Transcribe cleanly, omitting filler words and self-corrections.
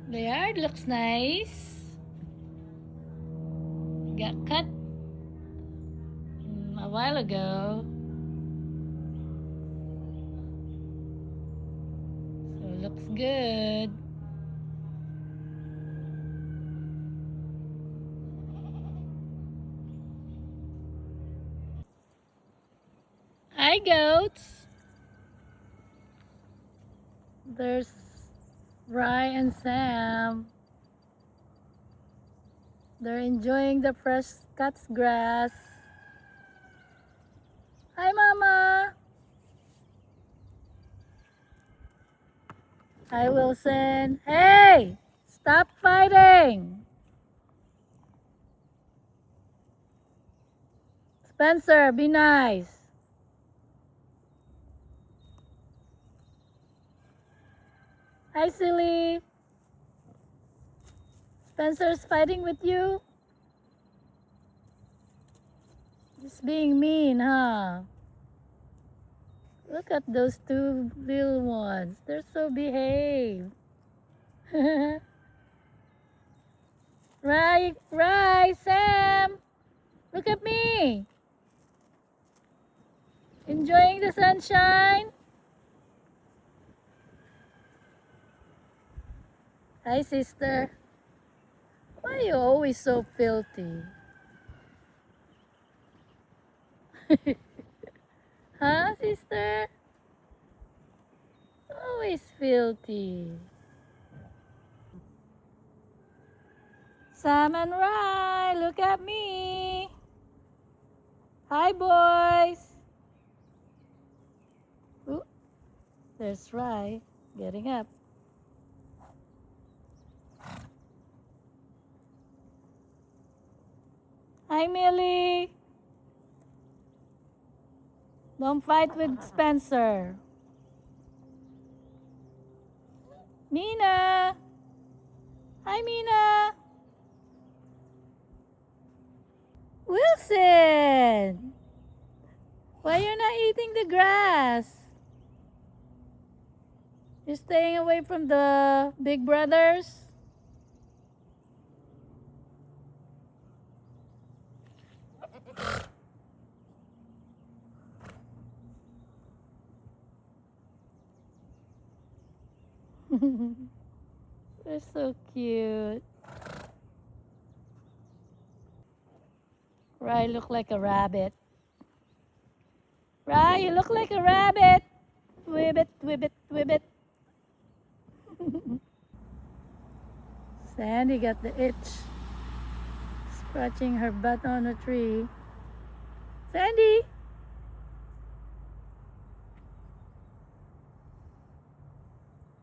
The yard looks nice. Got cut a while ago. So it looks good. Hi, goats. There's Rye and Sam. They're enjoying the fresh cut grass. Hi, Mama. Hi, Wilson. Hey, stop fighting. Spencer, be nice. Hi, silly. Spencer's fighting with you? Just being mean, huh? Look at those two little ones. They're so behaved. Right, Sam. Look at me. Enjoying the sunshine? Hi, sister. Why are you always so filthy? Huh, sister? Always filthy. Sam and Rye, look at me. Hi, boys. Ooh, there's Rye getting up. Hi, Millie. Don't fight with Spencer. Mina. Hi, Mina. Wilson. Why you're not eating the grass? You're staying away from the big brothers? They're so cute. Rye look like a rabbit. Rye, you look like a rabbit. Wibbit, wibbit, wibbit. Sandy got the itch. Scratching her butt on a tree. Sandy!